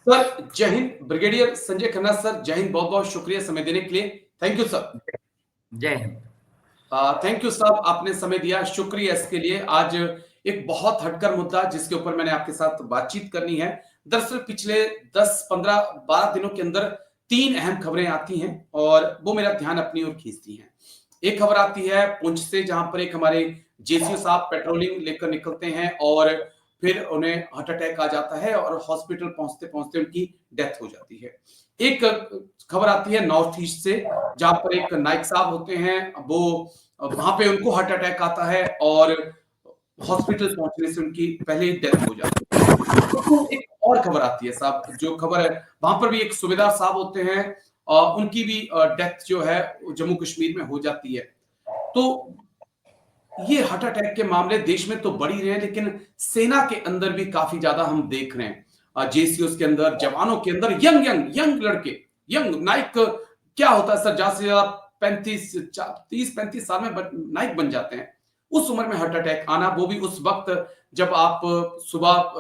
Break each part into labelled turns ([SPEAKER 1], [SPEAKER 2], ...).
[SPEAKER 1] Sir जय Hind. Brigadier Sanjay Khanna sir, जय हिंद। बहुत बहुत शुक्रिया समय देने के लिए। Thank you sir.
[SPEAKER 2] जय हिंद।
[SPEAKER 1] थैंक यू साहब, आपने समय दिया, शुक्रिया इसके लिए। आज एक बहुत हटकर मुद्दा जिसके ऊपर मैंने आपके साथ बातचीत करनी है। दरअसल पिछले 10, 15, 12 दिनों के अंदर 3 अहम खबरें आती हैं और वो मेरा ध्यान अपनी ओर खींचती हैं। एक खबर आती है पुंछ से, जहां पर एक हमारे जेसीओ साहब पेट्रोलिंग लेकर निकलते हैं और फिर उन्हें हार्ट अटैक आ जाता है और हॉस्पिटल पहुंचते पहुंचते उनकी डेथ हो जाती है। एक खबर आती है नॉर्थ ईस्ट से, जहां पर एक नाइक साहब होते हैं, वो वहां पे उनको हार्ट अटैक आता है और हॉस्पिटल पहुंचने से उनकी पहले ही डेथ हो जाती है। तो एक और खबर आती है साहब, जो खबर है वहां पर भी एक सूबेदार साहब होते हैं, उनकी भी डेथ जो है जम्मू कश्मीर में हो जाती है। तो ये हार्ट अटैक के मामले देश में तो बढ़ ही रहे हैं, लेकिन सेना के अंदर भी काफी ज्यादा हम देख रहे हैं। जेसीओस के अंदर, जवानों के अंदर, यंग यंग यंग लड़के, यंग नाइक क्या होता है सर, ज्यादा से ज्यादा 30-35 साल में नाइक बन जाते हैं। उस उम्र में हार्ट अटैक आना, वो भी उस वक्त जब आप सुबह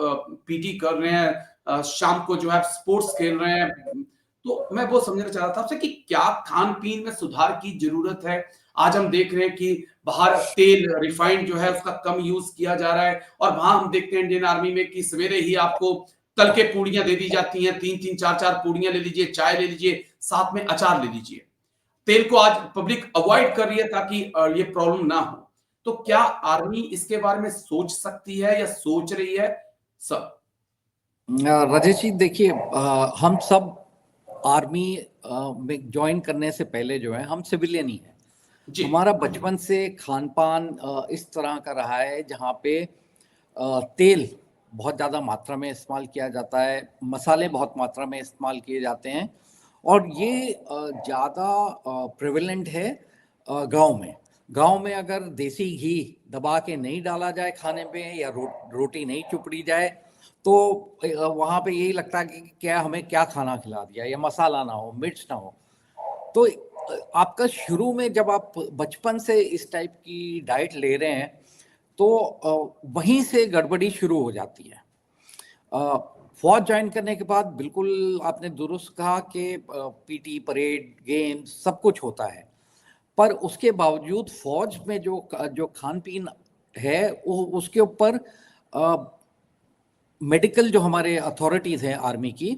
[SPEAKER 1] पीटी कर रहे हैं, शाम को जो है स्पोर्ट्स खेल रहे हैं। तो मैं वो समझना चाह रहा था आपसे कि क्या खान पीन में सुधार की जरूरत है। आज हम देख रहे हैं कि बाहर तेल रिफाइंड जो है उसका कम यूज किया जा रहा है, और वहां हम देखते हैं इंडियन आर्मी में कि सवेरे ही आपको तल के पूड़ियां दे दी जाती हैं, 3-3, 4-4 पूड़ियां ले लीजिए, चाय ले लीजिए, साथ में अचार ले लीजिए। तेल को आज पब्लिक अवॉइड कर रही है ताकि ये प्रॉब्लम ना हो। तो क्या आर्मी इसके बारे में सोच सकती है या सोच रही है सर?
[SPEAKER 2] राजेश जी देखिए, हम सब आर्मी में ज्वाइन करने से पहले जो है हम सिविलियन ही हैं।
[SPEAKER 1] जी
[SPEAKER 2] हमारा बचपन से खान पान इस तरह का रहा है जहाँ पे तेल बहुत ज़्यादा मात्रा में इस्तेमाल किया जाता है, मसाले बहुत मात्रा में इस्तेमाल किए जाते हैं, और ये ज़्यादा प्रेवलेंट है गांव में। गांव में अगर देसी घी दबा के नहीं डाला जाए खाने पे, या रोटी नहीं चुपड़ी जाए, तो वहाँ पे यही लगता है कि क्या हमें क्या खाना खिला दिया, या मसाला ना हो, मिर्च ना हो। तो आपका शुरू में जब आप बचपन से इस टाइप की डाइट ले रहे हैं, तो वहीं से गड़बड़ी शुरू हो जाती है। फौज ज्वाइन करने के बाद बिल्कुल आपने दुरुस्त कहा कि पीटी, परेड, गेम्स सब कुछ होता है, पर उसके बावजूद फौज में जो जो खान पीन है वो उसके ऊपर मेडिकल जो हमारे अथॉरिटीज़ हैं आर्मी की,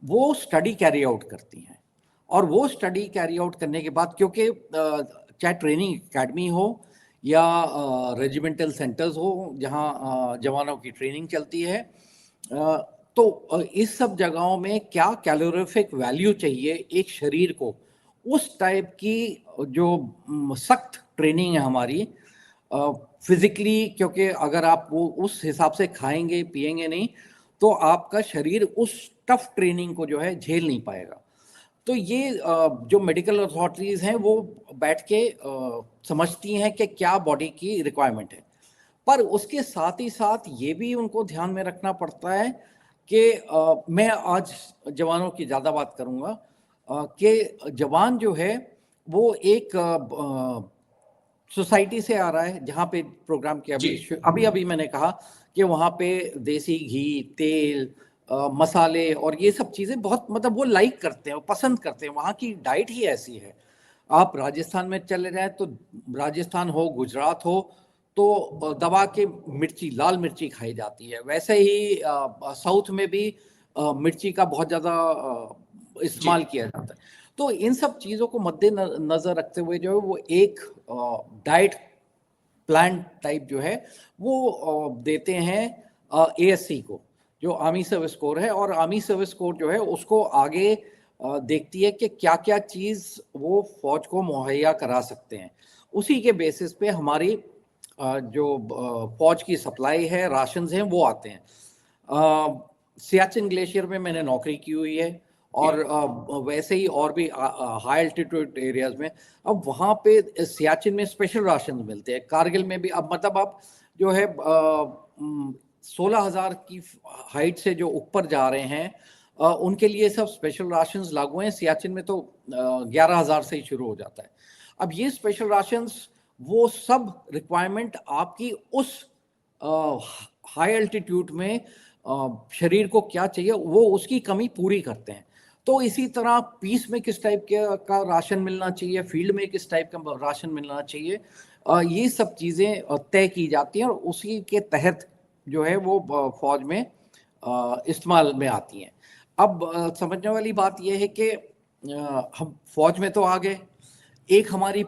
[SPEAKER 2] वो स्टडी कैरी आउट करती हैं। और वो स्टडी कैरी आउट करने के बाद, क्योंकि चाहे ट्रेनिंग एकेडमी हो या रेजिमेंटल सेंटर्स हो जहाँ जवानों की ट्रेनिंग चलती है, तो इस सब जगहों में क्या कैलोरीफिक वैल्यू चाहिए एक शरीर को, उस टाइप की जो सख्त ट्रेनिंग है हमारी फिजिकली। क्योंकि अगर आप वो उस हिसाब से खाएंगे पिएंगे नहीं, तो आपका शरीर उस टफ ट्रेनिंग को जो है झेल नहीं पाएगा। तो ये जो मेडिकल अथॉरिटीज़ हैं वो बैठ के समझती हैं कि क्या बॉडी की रिक्वायरमेंट है, पर उसके साथ ही साथ ये भी उनको ध्यान में रखना पड़ता है कि मैं आज जवानों की ज़्यादा बात करूँगा कि जवान जो है वो एक सोसाइटी से आ रहा है जहाँ पे प्रोग्राम के
[SPEAKER 1] जी
[SPEAKER 2] अभी अभी मैंने कहा कि वहाँ पे देसी घी, तेल, मसाले और ये सब चीज़ें बहुत, मतलब वो लाइक करते हैं, वो पसंद करते हैं, वहाँ की डाइट ही ऐसी है। आप राजस्थान में चले जाएं तो राजस्थान हो, गुजरात हो, तो दबा के मिर्ची, लाल मिर्ची खाई जाती है। वैसे ही साउथ में भी मिर्ची का बहुत ज़्यादा
[SPEAKER 1] जी
[SPEAKER 2] इस्तेमाल किया जाता है। तो इन सब चीज़ों को मद्देनजर रखते हुए जो है वो एक डाइट प्लान टाइप जो है वो देते हैं एएससी को, जो आर्मी सर्विस कोर है। और आर्मी सर्विस कोर जो है उसको आगे देखती है कि क्या क्या चीज़ वो फौज को मुहैया करा सकते हैं। उसी के बेसिस पे हमारी जो फौज की सप्लाई है, राशंस हैं, वो आते हैं। सियाचिन ग्लेशियर में मैंने नौकरी की हुई है, और वैसे ही और भी हाई एल्टीट्यूड एरियाज में। अब वहाँ पे सियाचिन में स्पेशल राशन मिलते हैं, कारगिल में भी। अब मतलब आप जो है 16,000 की हाइट से जो ऊपर जा रहे हैं उनके लिए सब स्पेशल राशंस लागू हैं। सियाचिन में तो 11,000 से ही शुरू हो जाता है। अब ये स्पेशल राशंस वो सब रिक्वायरमेंट आपकी उस हाई एल्टीट्यूड में शरीर को क्या चाहिए वो उसकी कमी पूरी करते हैं। तो इसी तरह पीस में किस टाइप का राशन मिलना चाहिए, फील्ड में किस टाइप का राशन मिलना चाहिए, ये सब चीज़ें तय की जाती हैं और उसी के तहत जो है वो फौज में इस्तेमाल में आती हैं। अब समझने वाली बात यह है कि हम फौज में तो आ गए, एक हमारी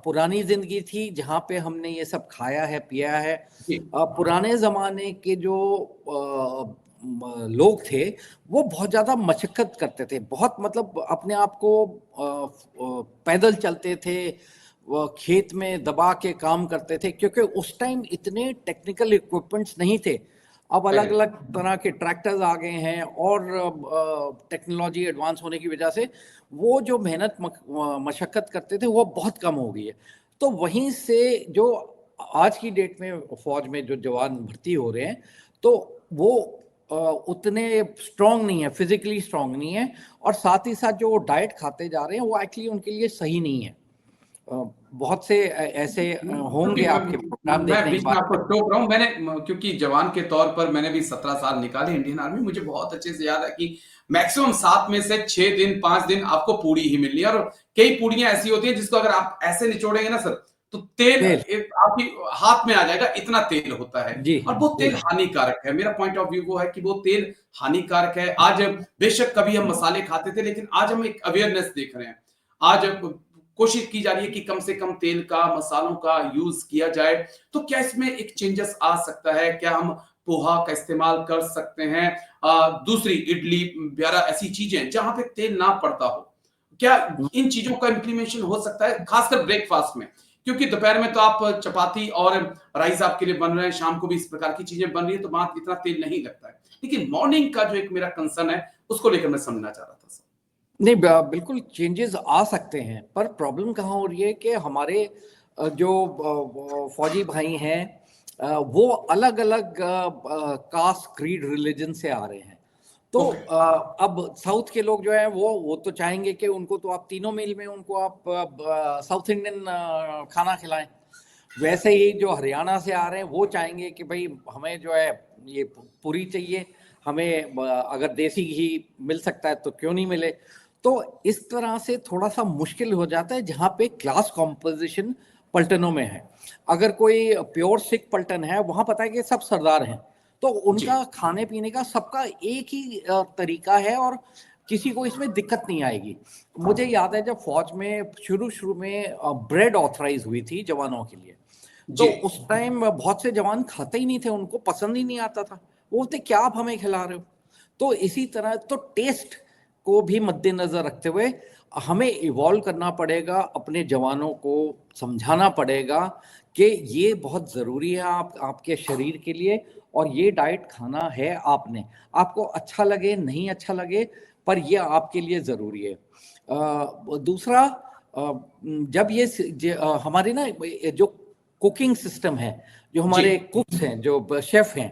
[SPEAKER 2] पुरानी जिंदगी थी जहाँ पे हमने ये सब खाया है पिया है। पुराने जमाने के जो लोग थे वो बहुत ज्यादा मशक्कत करते थे, बहुत मतलब अपने आप को पैदल चलते थे, वो खेत में दबा के काम करते थे क्योंकि उस टाइम इतने टेक्निकल इक्विपमेंट्स नहीं थे। अब अलग अलग तरह के ट्रैक्टर्स आ गए हैं और टेक्नोलॉजी एडवांस होने की वजह से वो जो मेहनत मशक्कत करते थे वो बहुत कम हो गई है। तो वहीं से जो आज की डेट में फौज में जो जवान भर्ती हो रहे हैं तो वो उतने स्ट्रांग नहीं है, फिजिकली स्ट्रांग नहीं है, और साथ ही साथ जो डाइट खाते जा रहे हैं वो एक्चुअली उनके लिए सही नहीं है। बहुत से ऐसे होंगे आपके प्रोग्राम
[SPEAKER 1] मैं
[SPEAKER 2] देखने के
[SPEAKER 1] बीच में
[SPEAKER 2] बाद।
[SPEAKER 1] आपको टोक रहा हूं, मैंने क्योंकि जवान के तौर पर मैंने भी 17 साल निकाले इंडियन आर्मी, मुझे बहुत अच्छे से याद है कि मैक्सिमम 7 में से 6 दिन 5 दिन आपको पूड़ी ही मिलनी है, और कई पूड़ियां ऐसी होती हैं जिसको अगर आप ऐसे निचोड़ेंगे ना सर तो तेल आपकी हाथ में आ जाएगा, इतना तेल होता है
[SPEAKER 2] जी,
[SPEAKER 1] और वो तेल हानिकारक है। मेरा पॉइंट ऑफ व्यू वो है कि वो तेल हानिकारक है। आज बेशक कभी हम मसाले खाते थे लेकिन आज हम एक अवेयरनेस देख रहे हैं। आज कोशिश की जा रही है कि कम से कम तेल का, मसालों का यूज किया जाए। तो क्या इसमें एक चेंजेस आ सकता है? क्या हम पोहा का इस्तेमाल कर सकते हैं? दूसरी इडली वगैरह ऐसी चीजें जहां पे तेल ना पड़ता हो, क्या इन चीजों का इम्प्लीमेशन हो सकता है, खासकर ब्रेकफास्ट में? क्योंकि दोपहर में तो आप चपाती और राइस आपके लिए बन रहे हैं, शाम को भी इस प्रकार की चीजें बन रही है, तो वहां इतना तेल नहीं लगता है। लेकिन मॉर्निंग का जो एक मेरा कंसर्न है उसको लेकर मैं समझना चाह रहा था सर।
[SPEAKER 2] नहीं, बिल्कुल चेंजेस आ सकते हैं, पर प्रॉब्लम कहाँ हो रही है कि हमारे जो फौजी भाई हैं वो अलग अलग कास्ट, क्रीड, रिलीजन से आ रहे हैं। तो अब साउथ के लोग जो है वो तो चाहेंगे कि उनको तो आप तीनों मील में उनको आप साउथ इंडियन खाना खिलाएं। वैसे ही जो हरियाणा से आ रहे हैं वो चाहेंगे कि भाई हमें जो है ये पूरी चाहिए, हमें अगर देसी घी मिल सकता है तो क्यों नहीं मिले। तो इस तरह से थोड़ा सा मुश्किल हो जाता है जहाँ पे क्लास कॉम्पोजिशन पलटनों में है। अगर कोई प्योर सिख पलटन है वहाँ पता है कि सब सरदार हैं, तो उनका खाने पीने का सबका एक ही तरीका है और किसी को इसमें दिक्कत नहीं आएगी। मुझे याद है जब फौज में शुरू में ब्रेड ऑथराइज हुई थी जवानों के लिए, तो उस टाइम बहुत से जवान खाते ही नहीं थे, उनको पसंद ही नहीं आता था। वो बोलते क्या आप हमें खिला रहे हो। तो इसी तरह तो टेस्ट को भी मद्देनजर रखते हुए हमें इवॉल्व करना पड़ेगा, अपने जवानों को समझाना पड़ेगा कि ये बहुत ज़रूरी है आपके शरीर के लिए, और ये डाइट खाना है आपने, आपको अच्छा लगे नहीं अच्छा लगे पर ये आपके लिए ज़रूरी है। दूसरा, जब ये हमारे ना जो कुकिंग सिस्टम है, जो हमारे कुक्स हैं, जो शेफ हैं,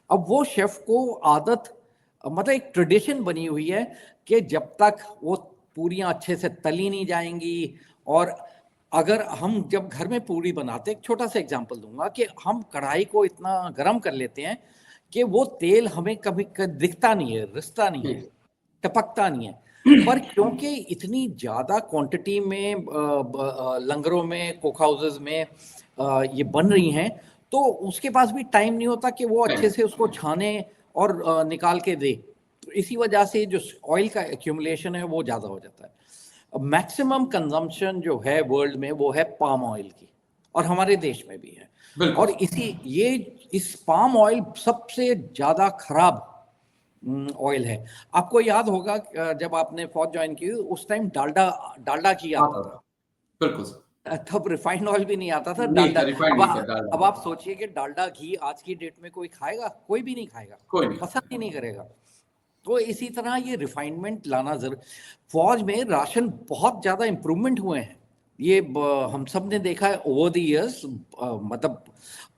[SPEAKER 2] अब वो शेफ को आदत, मतलब एक ट्रेडिशन बनी हुई है कि जब तक वो पूरियां अच्छे से तली नहीं जाएंगी, और अगर हम जब घर में पूरी बनाते, एक छोटा सा एग्जांपल दूंगा कि हम कढ़ाई को इतना गर्म कर लेते हैं कि वो तेल हमें कभी दिखता नहीं है, रिसता नहीं है, टपकता नहीं है, पर क्योंकि इतनी ज्यादा क्वांटिटी में लंगरों में, कुक हाउसेस में ये बन रही हैं, तो उसके पास भी टाइम नहीं होता कि वो अच्छे से उसको छाने और निकाल के दे। तो इसी वजह से जो ऑयल का एक्यूमुलेशन है वो ज़्यादा हो जाता है। मैक्सिमम कंजम्पशन जो है वर्ल्ड में वो है पाम ऑयल की, और हमारे देश में भी है। और इस पाम ऑयल सबसे ज़्यादा खराब ऑयल है। आपको याद होगा जब आपने फौज ज्वाइन की उस टाइम डालडा घी आता था।
[SPEAKER 1] बिल्कुल सर।
[SPEAKER 2] तब रिफाइंड ऑयल भी नहीं आता था,
[SPEAKER 1] नहीं
[SPEAKER 2] डालडा।
[SPEAKER 1] था, रिफाइंड नहीं था,
[SPEAKER 2] अब
[SPEAKER 1] डालडा
[SPEAKER 2] आप
[SPEAKER 1] था।
[SPEAKER 2] सोचिए कि डालडा घी आज की डेट में कोई खाएगा? कोई भी नहीं खाएगा,
[SPEAKER 1] कोई नहीं।
[SPEAKER 2] पसंद ही नहीं करेगा। तो इसी तरह ये रिफाइनमेंट लाना जरूर। फौज में राशन बहुत ज्यादा इंप्रूवमेंट हुए हैं, ये हम सब ने देखा है ओवर द इयर्स। मतलब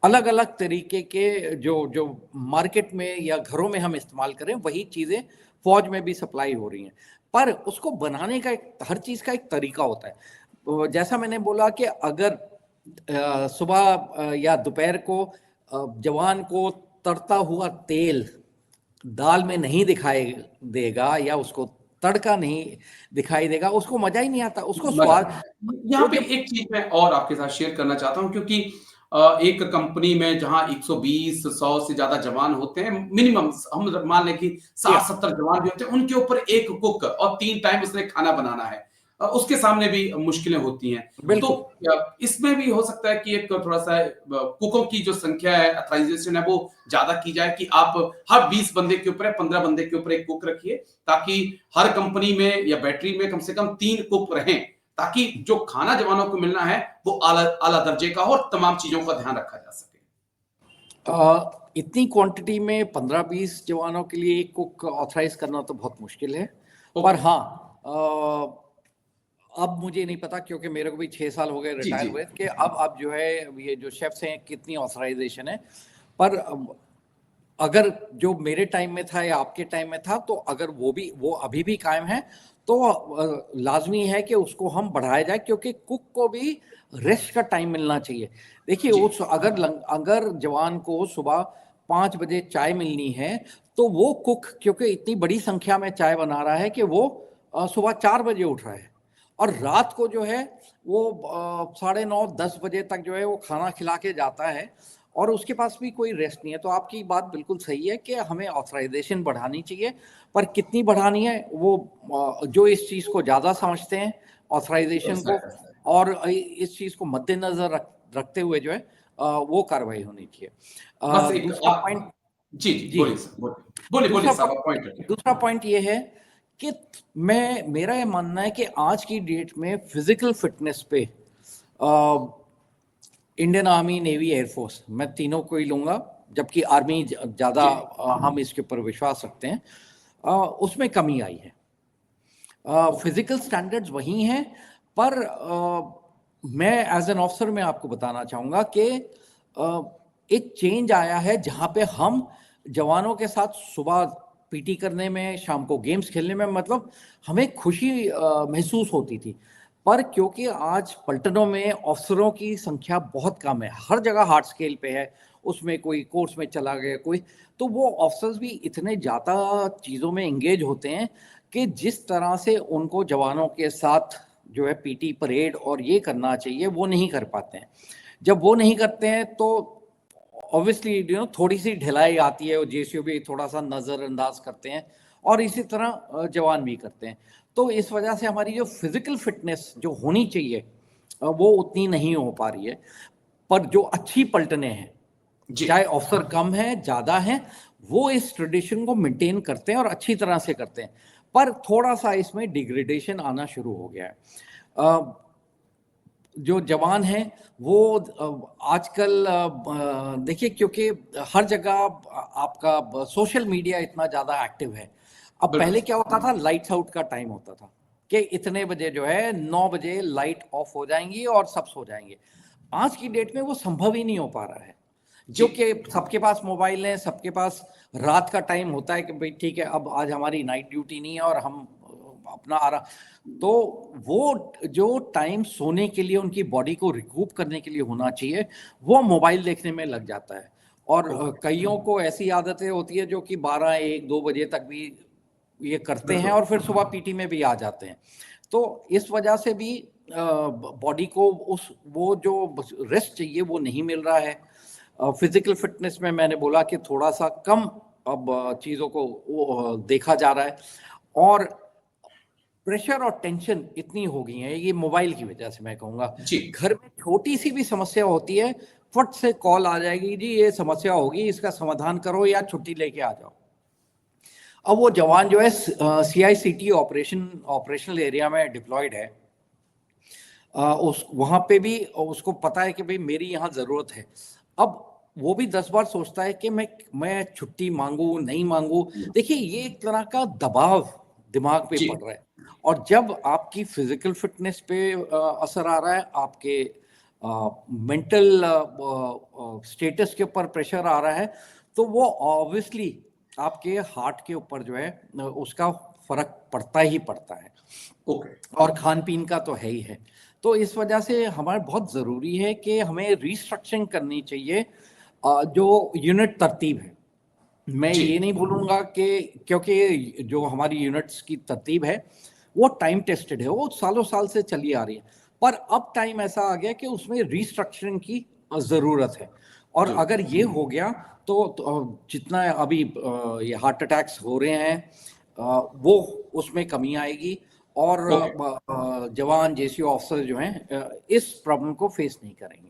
[SPEAKER 2] अलग अलग तरीके के जो जो मार्केट में या घरों में हम इस्तेमाल करें वही चीजें फौज में भी सप्लाई हो रही हैं, पर उसको बनाने का हर चीज का एक तरीका होता है। जैसा मैंने बोला कि अगर सुबह या दोपहर को जवान को तरता हुआ तेल दाल में नहीं दिखाई देगा या उसको तड़का नहीं दिखाई देगा, उसको मजा ही नहीं आता, उसको
[SPEAKER 1] मजा
[SPEAKER 2] स्वाद।
[SPEAKER 1] यहाँ
[SPEAKER 2] वो
[SPEAKER 1] पे
[SPEAKER 2] जब
[SPEAKER 1] एक चीज मैं और आपके साथ शेयर करना चाहता हूँ, क्योंकि एक कंपनी में जहाँ 120 100 से ज्यादा जवान होते हैं मिनिमम, हम मान लें कि
[SPEAKER 2] या
[SPEAKER 1] 60-70 जवान भी होते हैं, उनके ऊपर एक कुक और 3 टाइम उसने खाना बनाना है, उसके सामने भी मुश्किलें होती हैं। तो
[SPEAKER 2] बिल्कुल
[SPEAKER 1] इसमें भी हो सकता है कि एक थोड़ा सा कुकों की जो संख्या है, अथराइजेशन है, वो ज्यादा की जाए कि आप हर 20 बंदे के ऊपर 15 बंदे के ऊपर एक कुक रखिए, ताकि हर कंपनी में या बैटरी में कम से कम 3 कुक रहें, ताकि जो खाना जवानों को मिलना है वो आला आला दर्जे का हो और तमाम चीजों का ध्यान रखा जा सके।
[SPEAKER 2] इतनी क्वांटिटी में 15-20 जवानों के लिए एक कुक ऑथराइज करना तो बहुत मुश्किल है। पर
[SPEAKER 1] ओके।
[SPEAKER 2] हाँ, अब मुझे नहीं पता, क्योंकि मेरे को भी 6 साल हो गए
[SPEAKER 1] जी
[SPEAKER 2] रिटायर
[SPEAKER 1] जी
[SPEAKER 2] हुए, कि अब जो है ये जो शेफ्स हैं कितनी ऑथराइजेशन है। पर अगर जो मेरे टाइम में था या आपके टाइम में था, तो अगर वो अभी भी कायम है, तो लाजमी है कि उसको हम बढ़ाया जाए, क्योंकि कुक को भी रेस्ट का टाइम मिलना चाहिए। देखिए,
[SPEAKER 1] जी
[SPEAKER 2] उस अगर जवान को सुबह 5 बजे चाय मिलनी है, तो वो कुक क्योंकि इतनी बड़ी संख्या में चाय बना रहा है कि वो सुबह 4 बजे उठ रहा है, और रात को जो है वो 9:30-10 बजे तक जो है वो खाना खिला के जाता है, और उसके पास भी कोई रेस्ट नहीं है। तो आपकी बात बिल्कुल सही है कि हमें ऑथराइजेशन बढ़ानी चाहिए, पर कितनी बढ़ानी है वो जो इस चीज़ को ज़्यादा समझते हैं ऑथराइजेशन
[SPEAKER 1] ऐसा
[SPEAKER 2] को,
[SPEAKER 1] है, ऐसा है।
[SPEAKER 2] और इस चीज़ को मद्देनजर रखते हुए जो है वो कार्रवाई होनी चाहिए।
[SPEAKER 1] बस एक
[SPEAKER 2] दूसरा
[SPEAKER 1] आप,
[SPEAKER 2] पॉइंट,
[SPEAKER 1] जी जी
[SPEAKER 2] जी,
[SPEAKER 1] बोलिए सर, बोलिए बोलिए बोलिए
[SPEAKER 2] दूसरा
[SPEAKER 1] साहब, आप
[SPEAKER 2] पॉइंट
[SPEAKER 1] पॉइंट रखिए।
[SPEAKER 2] दूसरा पॉइंट ये है कि मेरा ये मानना है कि आज की डेट में फिजिकल फिटनेस पे इंडियन आर्मी, नेवी, एयरफोर्स, मैं तीनों को ही लूंगा, जबकि आर्मी ज़्यादा
[SPEAKER 1] जी
[SPEAKER 2] हम इसके ऊपर विश्वास रखते हैं, उसमें कमी आई है।
[SPEAKER 1] ओके।
[SPEAKER 2] फिजिकल स्टैंडर्ड्स वही हैं, पर मैं एज एन ऑफिसर मैं आपको बताना चाहूँगा कि एक चेंज आया है, जहाँ पे हम जवानों के साथ सुबह पीटी करने में, शाम को गेम्स खेलने में, मतलब हमें खुशी महसूस होती थी। पर क्योंकि आज पलटनों में अफसरों की संख्या बहुत कम है, हर जगह हार्ड स्केल पे है, उसमें कोई कोर्स में चला गया कोई, तो वो ऑफिसर्स भी इतने ज़्यादा चीज़ों में एंगेज होते हैं कि जिस तरह से उनको जवानों के साथ जो है पीटी परेड और ये करना चाहिए, वो नहीं कर पाते हैं। जब वो नहीं करते हैं तो ऑब्वियसली थोड़ी सी ढिलाई आती है, और जेसीओ भी थोड़ा सा नज़रअंदाज करते हैं, और इसी तरह जवान भी करते हैं। तो इस वजह से हमारी जो फिजिकल फिटनेस जो होनी चाहिए वो उतनी नहीं हो पा रही है। पर जो अच्छी पलटने हैं,
[SPEAKER 1] जी
[SPEAKER 2] चाहे ऑफिसर कम है ज़्यादा है, वो इस ट्रेडिशन को मेंटेन करते हैं और अच्छी तरह से करते हैं। पर थोड़ा सा इसमें डिग्रेडेशन आना शुरू हो गया है। जो जवान हैं वो आजकल देखिए, क्योंकि हर जगह आपका सोशल मीडिया इतना ज़्यादा एक्टिव है। अब
[SPEAKER 1] बिल्कुल
[SPEAKER 2] पहले
[SPEAKER 1] सर।
[SPEAKER 2] क्या होता था, लाइट्स आउट का टाइम होता था कि इतने बजे जो है 9 बजे लाइट ऑफ हो जाएंगी और सब सो जाएंगे। आज की डेट में वो संभव ही नहीं हो पा रहा है,
[SPEAKER 1] जी
[SPEAKER 2] क्योंकि सबके पास मोबाइल है, सबके पास रात का टाइम होता है कि भाई ठीक है, अब आज हमारी नाइट ड्यूटी नहीं है और हम अपना आ रहा, तो वो जो टाइम सोने के लिए उनकी बॉडी को रिकूप करने के लिए होना चाहिए, वो मोबाइल देखने में लग जाता है। और
[SPEAKER 1] ओके।
[SPEAKER 2] कईयों को ऐसी आदतें होती है जो कि 12 1 2 बजे तक भी ये करते हैं,
[SPEAKER 1] बिल्कुल।
[SPEAKER 2] और फिर सुबह पीटी में भी आ जाते हैं। तो इस वजह से भी बॉडी को उस वो जो रेस्ट चाहिए वो नहीं मिल रहा है। फिजिकल फिटनेस में मैंने बोला कि थोड़ा सा कम अब चीज़ों को वो देखा जा रहा है, और प्रेशर और टेंशन इतनी हो गई है ये मोबाइल की वजह से, मैं कहूँगा।
[SPEAKER 1] जी
[SPEAKER 2] घर में छोटी सी भी समस्या होती है, फट से कॉल आ जाएगी, जी ये समस्या होगी, इसका समाधान करो या छुट्टी लेके आ जाओ। अब वो जवान जो है CICT ऑपरेशनल एरिया में डिप्लॉयड है, उस वहाँ पे भी उसको पता है कि भाई मेरी यहाँ ज़रूरत है। अब वो भी 10 बार सोचता है कि मैं छुट्टी मांगू नहीं मांगू। देखिए, ये एक तरह का दबाव दिमाग पे
[SPEAKER 1] जी
[SPEAKER 2] पड़ रहा है, और जब आपकी फिजिकल फिटनेस पे असर आ रहा है, आपके मेंटल स्टेटस के ऊपर प्रेशर आ रहा है, तो वो ऑब्वियसली आपके हार्ट के ऊपर जो है उसका फर्क पड़ता ही पड़ता है,
[SPEAKER 1] ओके।
[SPEAKER 2] और खान पीन का तो है ही है। तो इस वजह से हमारे बहुत ज़रूरी है कि हमें रिस्ट्रक्चरिंग करनी चाहिए। जो यूनिट तरतीब है, मैं
[SPEAKER 1] जी,
[SPEAKER 2] ये नहीं बोलूंगा कि, क्योंकि जो हमारी यूनिट्स की तरतीब है वो टाइम टेस्टेड है, वो सालों साल से चली आ रही है, पर अब टाइम ऐसा आ गया कि उसमें रिस्ट्रक्चरिंग की जरूरत है। और
[SPEAKER 1] जी,
[SPEAKER 2] अगर ये हो गया तो जितना अभी ये हार्ट अटैक्स हो रहे हैं वो उसमें कमी आएगी, और
[SPEAKER 1] ओके।
[SPEAKER 2] जवान जेसी ऑफिसर जो हैं इस प्रॉब्लम को फेस नहीं करेंगे।